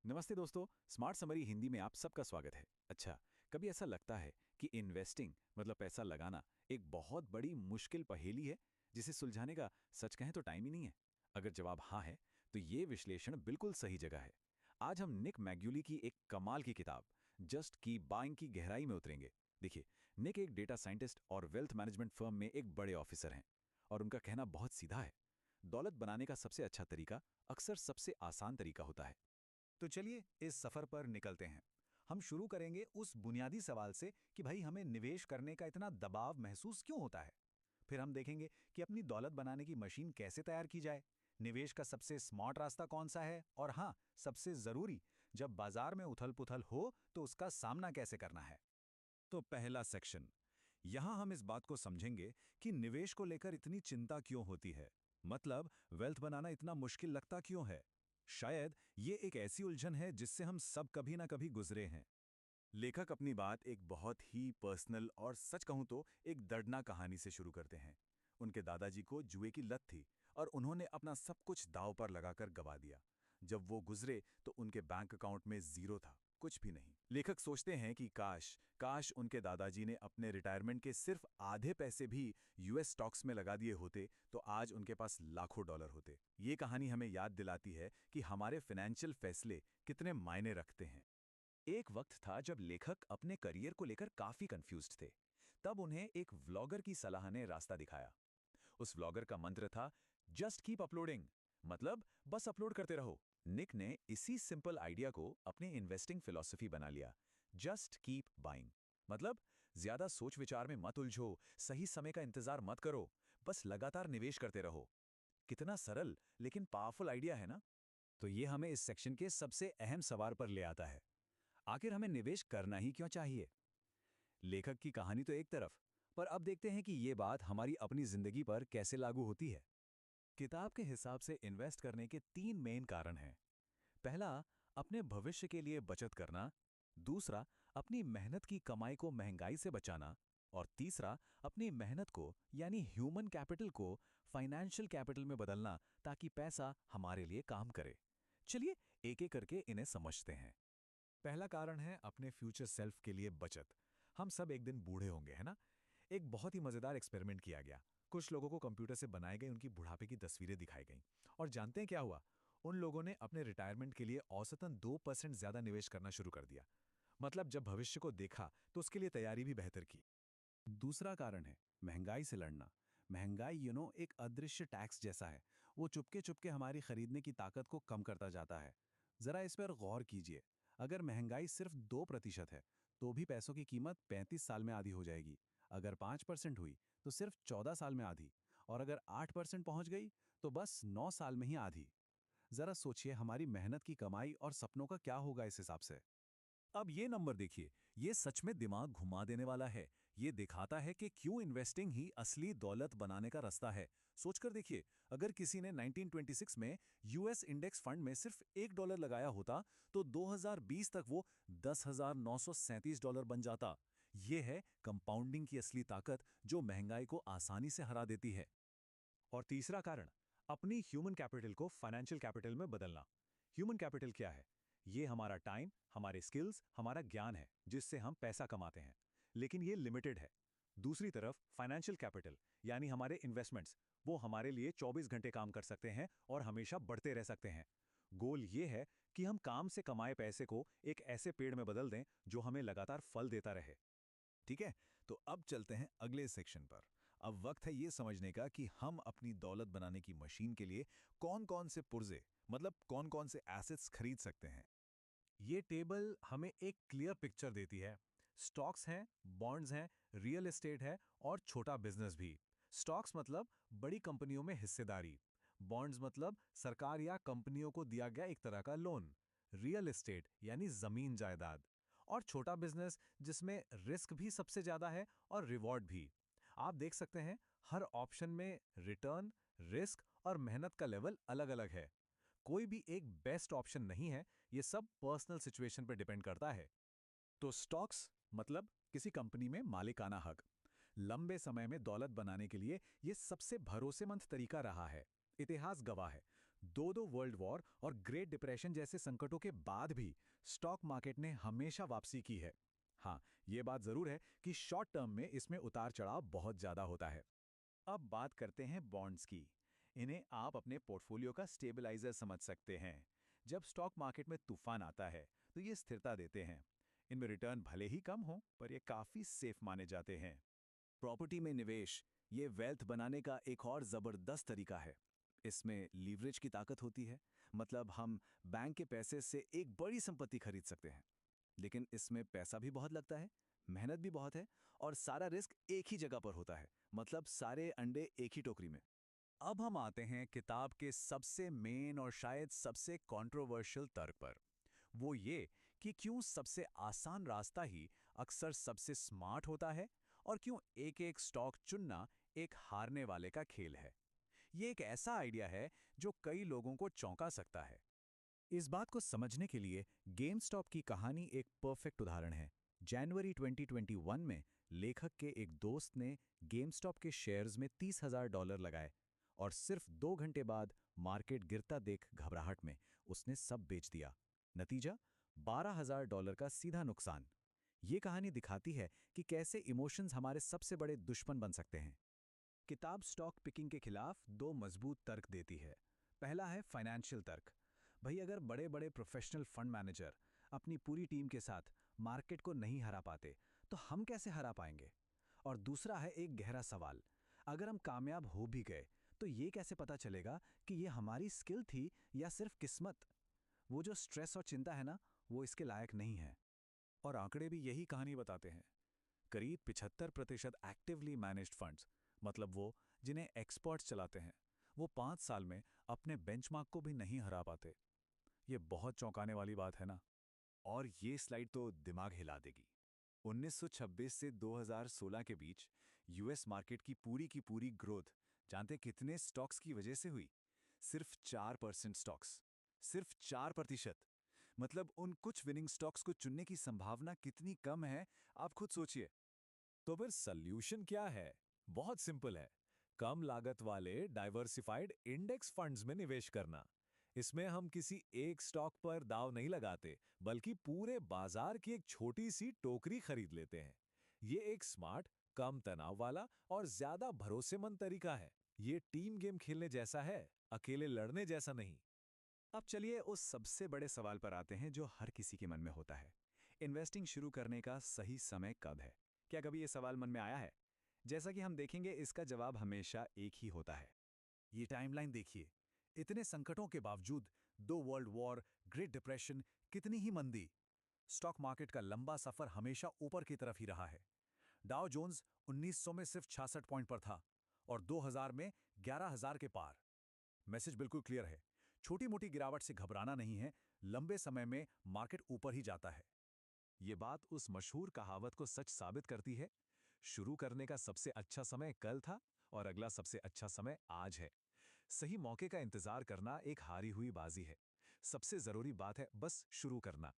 नमस्ते दोस्तों, smart summary Hindi में आप सबका स्वागत है। अच्छा, कभी ऐसा लगता है कि इन्वेस्टिंग मतलब पैसा लगाना एक बहुत बड़ी मुश्किल पहेली है जिसे सुलझाने का सच कहें तो टाइम ही नहीं है। अगर जवाब हाँ है तो ये विश्लेषण बिल्कुल सही जगह है। आज हम निक मैग्यूली की एक कमाल की किताब जस्ट कीप बाइंग की गहराई में उतरेंगे। देखिए, निक एक डेटा साइंटिस्ट और वेल्थ मैनेजमेंट फर्म में एक बड़े ऑफिसर हैं और उनका कहना बहुत सीधा है। दौलत बनाने का सबसे अच्छा तरीका अक्सर सबसे आसान तरीका होता है। तो चलिए इस सफर पर निकलते हैं। हम शुरू करेंगे उस बुनियादी सवाल से कि भाई हमें निवेश करने का इतना दबाव महसूस क्यों होता है। फिर हम देखेंगे कि अपनी दौलत बनाने की मशीन कैसे तैयार की जाए, निवेश का सबसे स्मार्ट रास्ता कौन सा है, और हाँ, सबसे जरूरी, जब बाजार में उथल-पुथल हो तो उसका सामना कैसे करना है। तो पहला सेक्शन, यहां हम इस बात को समझेंगे कि निवेश को लेकर इतनी चिंता क्यों होती है। मतलब वेल्थ बनाना इतना मुश्किल लगता क्यों है। शायद ये एक ऐसी उलझन है जिससे हम सब कभी ना कभी गुजरे हैं। लेखक अपनी बात एक बहुत ही पर्सनल और सच कहूं तो एक दर्दनाक कहानी से शुरू करते हैं। उनके दादाजी को जुए की लत थी और उन्होंने अपना सब कुछ दांव पर लगाकर गवा दिया। जब वो गुजरे तो उनके बैंक अकाउंट में जीरो था, कुछ भी नहीं। लेखक सोचते हैं कि काश काश उनके दादाजी ने अपने रिटायरमेंट के सिर्फ आधे पैसे भी यूएस स्टॉक्स में लगा दिए होते तो आज उनके पास लाखों डॉलर होते। ये कहानी हमें याद दिलाती है कि हमारे फाइनेंशियल फैसले कितने मायने रखते हैं। एक वक्त था जब लेखक अपने करियर को लेकर काफी कंफ्यूज्ड थे। तब उन्हें एक व्लॉगर की सलाह ने रास्ता दिखाया। उस व्लॉगर का मंत्र था जस्ट कीप अपलोडिंग, मतलब बस अपलोड करते रहो। निक ने इसी सिंपल आइडिया को अपनी इन्वेस्टिंग फिलॉसफी बना लिया। जस्ट कीप बाइंग, मतलब ज्यादा सोच विचार में मत उलझो, सही समय का इंतजार मत करो, बस लगातार निवेश करते रहो। कितना सरल लेकिन पावरफुल आइडिया है ना। तो ये हमें इस सेक्शन के सबसे अहम सवाल पर ले आता है। आखिर हमें निवेश करना ही क्यों चाहिए। लेखक की कहानी तो एक तरफ, पर अब देखते हैं कि ये बात हमारी अपनी जिंदगी पर कैसे लागू होती है। किताब के हिसाब से इन्वेस्ट करने के 3 मेन कारण हैं। पहला, अपने भविष्य के लिए बचत करना। दूसरा, अपनी मेहनत की कमाई को महंगाई से बचाना। और तीसरा, अपनी मेहनत को यानी ह्यूमन कैपिटल को फाइनेंशियल कैपिटल में बदलना ताकि पैसा हमारे लिए काम करे। चलिए एक एक करके इन्हें समझते हैं। पहला कारण है अपने फ्यूचर सेल्फ के लिए बचत। हम सब एक दिन बूढ़े होंगे, है ना। एक बहुत ही मजेदार एक्सपेरिमेंट किया गया। कुछ लोगों को कंप्यूटर से बनाई गई उनकी बुढ़ापे की तस्वीरें दिखाई गईं। और जानते हैं क्या हुआ? उन लोगों ने अपने रिटायरमेंट के लिए औसतन 2% ज्यादा निवेश करना शुरू कर दिया। मतलब जब भविष्य को देखा तो उसके लिए तैयारी भी बेहतर की। दूसरा कारण है महंगाई से लड़ना। महंगाई एक अदृश्य टैक्स जैसा है। वो चुपके चुपके हमारी खरीदने की ताकत को कम करता जाता है। जरा इस पर गौर कीजिए। अगर महंगाई सिर्फ 2% है तो भी पैसों की कीमत 35 साल में आधी हो जाएगी। अगर 5% हुई तो सिर्फ 14 साल में आधी। और अगर 8% पहुंच गई तो बस 9 साल में ही आधी। जरा सोचिए हमारी मेहनत की कमाई और सपनों का क्या होगा इस हिसाब से। अब ये नंबर देखिए, ये सच में दिमाग घुमा देने वाला है। ये दिखाता है कि क्यों इन्वेस्टिंग ही असली दौलत बनाने का रास्ता है। सोचकर देखिए, अगर किसी ने 1926 में यूएस इंडेक्स फंड में सिर्फ $1 लगाया होता तो 2020 तक वो $10,937 बन जाता। ये है कंपाउंडिंग की असली ताकत जो महंगाई को आसानी से हरा देती है। और तीसरा कारण, अपनी ह्यूमन कैपिटल को फाइनेंशियल कैपिटल में बदलना। ह्यूमन कैपिटल क्या है? ये हमारा टाइम, हमारे स्किल्स, हमारा ज्ञान है जिससे हम पैसा कमाते हैं। लेकिन ये लिमिटेड है। दूसरी तरफ फाइनेंशियल कैपिटल यानी हमारे इन्वेस्टमेंट्स, वो हमारे लिए 24 घंटे काम कर सकते हैं और हमेशा बढ़ते रह सकते हैं। गोल ये है कि हम काम से कमाए पैसे को एक ऐसे पेड़ में बदल दें जो हमें लगातार फल देता रहे। ठीक है, तो अब चलते हैं अगले सेक्शन पर। अब वक्त है ये समझने का कि हम अपनी दौलत बनाने की मशीन के लिए कौन कौन से पुर्जे, मतलब कौन कौन से एसेट्स खरीद सकते हैं। ये टेबल हमें एक क्लियर पिक्चर देती है। स्टॉक्स हैं, बॉन्ड्स हैं, रियल एस्टेट है और छोटा बिजनेस भी। स्टॉक्स मतलब बड़ी कंपनियों में हिस्सेदारी। बॉन्ड्स मतलब सरकार या कंपनियों को दिया गया एक तरह का लोन। रियल एस्टेट यानी जमीन जायदाद। और छोटा बिजनेस जिसमें रिस्क भी सबसे ज्यादा है और रिवॉर्ड भी। आप देख सकते हैं हर ऑप्शन में रिटर्न, रिस्क और मेहनत का लेवल अलग-अलग है। कोई भी एक बेस्ट ऑप्शन नहीं है, ये सब पर्सनल सिचुएशन पर डिपेंड करता है। तो स्टॉक्स मतलब किसी कंपनी में मालिकाना हक। लंबे समय में दौलत बनाने के लिए ये सबसे भरोसेमंद तरीका रहा है। इतिहास गवाह है। दो वर्ल्ड वॉर और ग्रेट डिप्रेशन जैसे संकटों के बाद भी स्टॉक मार्केट ने हमेशा वापसी की है। हाँ, ये बात जरूर है कि शॉर्ट टर्म में इसमें उतार चढ़ाव बहुत ज्यादा होता है। अब बात करते हैं बॉन्ड्स की। इन्हें आप अपने पोर्टफोलियो का स्टेबलाइजर समझ सकते हैं। जब स्टॉक मार्केट में तूफान आता है तो ये स्थिरता देते हैं। इनमें रिटर्न भले ही कम हो, पर ये काफी सेफ माने जाते हैं। प्रॉपर्टी में निवेश ये वेल्थ बनाने का एक और जबरदस्त तरीका है। इसमें लीवरेज की ताकत होती है, मतलब हम बैंक के पैसे से एक बड़ी संपत्ति खरीद सकते हैं। लेकिन इसमें पैसा भी बहुत लगता है, मेहनत भी बहुत है, और सारा रिस्क एक ही जगह पर होता है, मतलब सारे अंडे एक ही टोकरी में। अब हम आते हैं किताब के सबसे मेन और शायद सबसे कंट्रोवर्शियल तर्क पर। वो ये कि क्यों सबसे आसान रास्ता ही अक्सर सबसे स्मार्ट होता है, और क्यों एक एक स्टॉक चुनना एक हारने वाले का खेल है। ये एक ऐसा आइडिया है जो कई लोगों को चौंका सकता है। इस बात को समझने के लिए गेमस्टॉप की कहानी एक परफेक्ट उदाहरण है। जनवरी 2021 में लेखक के एक दोस्त ने गेमस्टॉप के शेयर्स में $30,000 लगाए, और सिर्फ 2 घंटे बाद मार्केट गिरता देख घबराहट में उसने सब बेच दिया। नतीजा, $12,000 का सीधा नुकसान। ये कहानी दिखाती है कि कैसे इमोशंस हमारे सबसे बड़े दुश्मन बन सकते हैं। किताब स्टॉक पिकिंग के खिलाफ दो मजबूत तर्क देती है। पहला है फाइनेंशियल तर्क। भाई, अगर बड़े बड़े प्रोफेशनल फंड मैनेजर अपनी पूरी टीम के साथ मार्केट को नहीं हरा पाते, तो हम कैसे हरा पाएंगे? और दूसरा है एक गहरा सवाल, अगर हम कामयाब हो भी गए तो ये कैसे पता चलेगा कि ये हमारी स्किल थी या सिर्फ किस्मत? वो जो स्ट्रेस और चिंता है ना, वो इसके लायक नहीं है। और आंकड़े भी यही कहानी बताते हैं। करीब 75% एक्टिवली मैनेज्ड फंड्स, मतलब वो जिन्हें एक्सपर्ट्स चलाते हैं, वो 5 साल में अपने बेंचमार्क को भी नहीं हरा पाते। ये बहुत चौंकाने वाली बात है ना। और ये स्लाइड तो दिमाग हिला देगी। 1926 से 2016 के बीच यूएस मार्केट की पूरी ग्रोथ जानते कितने स्टॉक्स की वजह से हुई? सिर्फ 4% स्टॉक्स। सिर्फ 4%। मतलब उन कुछ विनिंग स्टॉक्स को चुनने की संभावना कितनी कम है, आप खुद सोचिए। तो फिर सॉल्यूशन क्या है? बहुत सिंपल है। कम लागत वाले डाइवर्सिफाइड इंडेक्स फंड्स में निवेश करना। इसमें हम किसी एक स्टॉक पर दांव नहीं लगाते, बल्कि पूरे बाजार की एक छोटी सी टोकरी खरीद लेते हैं। ये एक स्मार्ट, कम तनाव वाला और ज्यादा भरोसेमंद तरीका है। ये टीम गेम खेलने जैसा है, अकेले लड़ने जैसा नहीं। अब चलिए उस सबसे बड़े सवाल पर आते हैं जो हर किसी के मन में होता है। इन्वेस्टिंग शुरू करने का सही समय कब है? क्या कभी ये सवाल मन में आया है? जैसा कि हम देखेंगे, इसका जवाब हमेशा एक ही होता है। ये टाइमलाइन देखिए। इतने संकटों के बावजूद, 2 वर्ल्ड वॉर, ग्रेट डिप्रेशन, कितनी ही मंदी, स्टॉक मार्केट का लंबा सफर हमेशा ऊपर की तरफ ही रहा है। डाउ जोन्स 1900 में सिर्फ 66 पॉइंट पर था, और 2000 में 11,000 के पार। मैसेज बिल्कुल क्लियर है। छोटी मोटी गिरावट से घबराना नहीं है, लंबे समय में मार्केट ऊपर ही जाता है। ये बात उस मशहूर कहावत को सच साबित करती है। शुरू करने का सबसे अच्छा समय कल था, और अगला सबसे अच्छा समय आज है। सही मौके का इंतजार करना एक हारी हुई बाजी है। सबसे जरूरी बात है बस शुरू करना।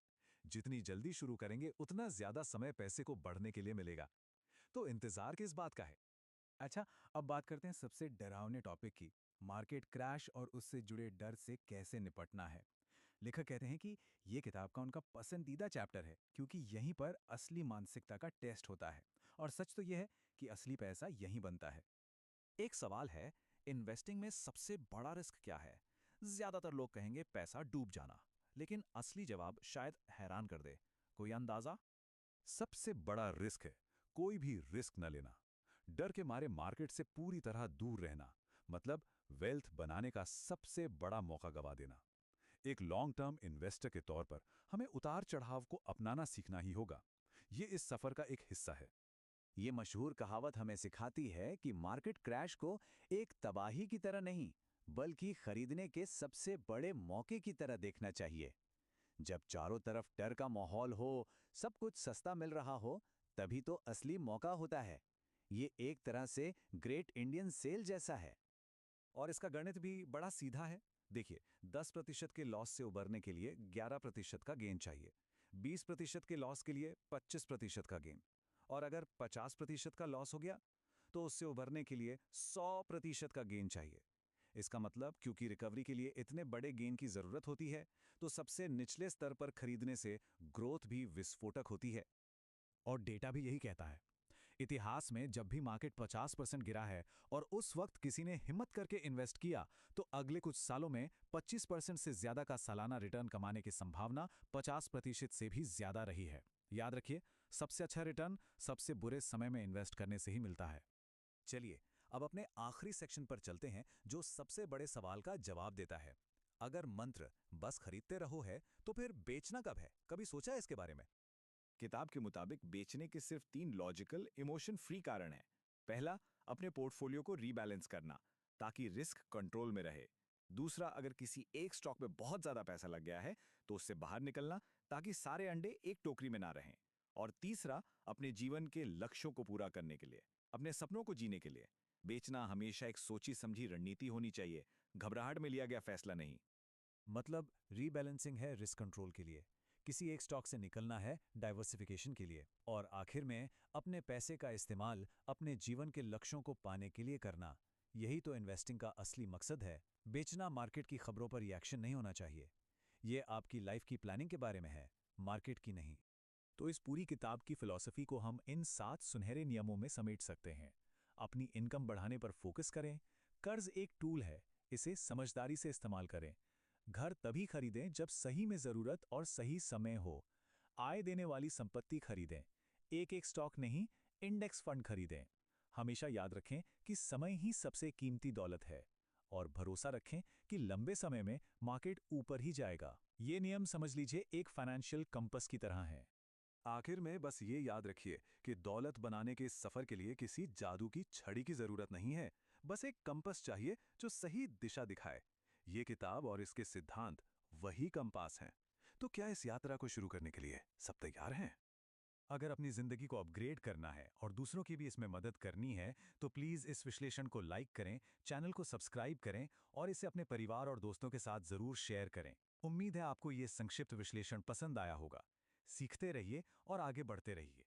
जितनी जल्दी शुरू करेंगे, उतना ज्यादा समय पैसे को बढ़ने के लिए मिलेगा। तो इंतजार किस बात का है? अच्छा, अब बात करते हैं सबसे डरावने टॉपिक की, मार्केट क्रैश और उससे जुड़े डर से कैसे निपटना है। लेखक कहते हैं कि ये किताब का उनका पसंदीदा चैप्टर है, क्योंकि यहीं पर असली मानसिकता का टेस्ट होता है। और सच तो यह है कि असली पैसा यहीं बनता है। एक सवाल है, इन्वेस्टिंग में सबसे बड़ा रिस्क क्या है? ज्यादातर लोग कहेंगे पैसा डूब जाना, लेकिन असली जवाब शायद हैरान कर दे। कोई अंदाजा? सबसे बड़ा रिस्क है कोई भी रिस्क न लेना। डर के मारे मार्केट से पूरी तरह दूर रहना, मतलब वेल्थ बनाने का सबसे बड़ा मौका गवा देना। एक लॉन्ग टर्म इन्वेस्टर के तौर पर हमें उतार चढ़ाव को अपनाना सीखना ही होगा। ये इस सफर का एक हिस्सा है। ये मशहूर कहावत हमें सिखाती है कि मार्केट क्रैश को एक तबाही की तरह नहीं, बल्कि खरीदने के सबसे बड़े मौके की तरह देखना चाहिए। जब चारों तरफ डर का माहौल हो, सब कुछ सस्ता मिल रहा हो, तभी तो असली मौका होता है। ये एक तरह से ग्रेट इंडियन सेल जैसा है। और इसका गणित भी बड़ा सीधा है। देखिए, 10% के लॉस से उबरने के लिए 11% का गेन चाहिए। 20% के लॉस के लिए 25% का गेन। और अगर 50% का लॉस हो गया, तो उससे उबरने के लिए 100% का गेन चाहिए। इसका मतलब क्योंकि रिकवरी के लिए इतने बड़े गेन की जरूरत होती है, तो सबसे निचले स्तर पर खरीदने से ग्रोथ भी विस्फोटक होती है। और डेटा भी यही कहता है। इतिहास में जब भी मार्केट 50% गिरा है और उस वक्त किसी ने हिम्मत करके इन्वेस्ट किया, तो अगले कुछ सालों में 25% से ज्यादा का सालाना रिटर्न कमाने की संभावना 50% से भी ज्यादा रही है। याद रखिए, सबसे अच्छा रिटर्न सबसे बुरे समय में इन्वेस्ट करने से ही मिलता है। चलिए, अब अपने आखिरी सेक्शन पर चलते हैं, जो सबसे बड़े सवाल का जवाब देता है। अगर मंत्र बस खरीदते रहो है, तो फिर बेचना कब है? कभी सोचा है इसके बारे में? किताब के मुताबिक बेचने के सिर्फ 3 लॉजिकल इमोशन फ्री कारण हैं। पहला, अपने पोर्टफोलियो को रीबैलेंस करना ताकि रिस्क कंट्रोल में रहे। दूसरा, अगर किसी एक स्टॉक में बहुत ज्यादा पैसा लग गया है तो उससे बाहर निकलना ताकि सारे अंडे एक टोकरी में ना रहें। और तीसरा, अपने जीवन के लक्ष्यों को पूरा करने के लिए, अपने सपनों को जीने के लिए। बेचना हमेशा एक सोची समझी रणनीति होनी चाहिए, घबराहट में लिया गया फैसला नहीं। मतलब रीबैलेंसिंग है रिस्क कंट्रोल के लिए, किसी एक स्टॉक से निकलना है डाइवर्सिफिकेशन के लिए, और आखिर में अपने पैसे का इस्तेमाल अपने जीवन के लक्ष्यों को पाने के लिए करना। यही तो इन्वेस्टिंग का असली मकसद है। बेचना मार्केट की खबरों पर रिएक्शन नहीं होना चाहिए। ये आपकी लाइफ की प्लानिंग के बारे में है, मार्केट की नहीं। तो इस पूरी किताब की फिलॉसफी को हम इन 7 सुनहरे नियमों में समेट सकते हैं। अपनी इनकम बढ़ाने पर फोकस करें। कर्ज एक टूल है, इसे समझदारी से इस्तेमाल करें। घर तभी खरीदें जब सही में जरूरत और सही समय हो। आय देने वाली संपत्ति खरीदें, एक एक स्टॉक नहीं, इंडेक्स फंड खरीदें। हमेशा याद रखें कि समय ही सबसे कीमती दौलत है, और भरोसा रखें कि लंबे समय में मार्केट ऊपर ही जाएगा। ये नियम समझ लीजिए एक फाइनेंशियल कंपस की तरह है। आखिर में बस ये याद रखिए कि दौलत बनाने के इस सफर के लिए किसी जादू की छड़ी की जरूरत नहीं है। बस एक कंपास चाहिए जो सही दिशा दिखाए। ये किताब और इसके सिद्धांत वही कंपास हैं। तो क्या इस यात्रा को शुरू करने के लिए सब तैयार हैं? अगर अपनी जिंदगी को अपग्रेड करना है और दूसरों की भी इसमें मदद करनी है, तो प्लीज इस विश्लेषण को लाइक करें, चैनल को सब्सक्राइब करें और इसे अपने परिवार और दोस्तों के साथ जरूर शेयर करें। उम्मीद है आपको ये संक्षिप्त विश्लेषण पसंद आया होगा। सीखते रहिए और आगे बढ़ते रहिए।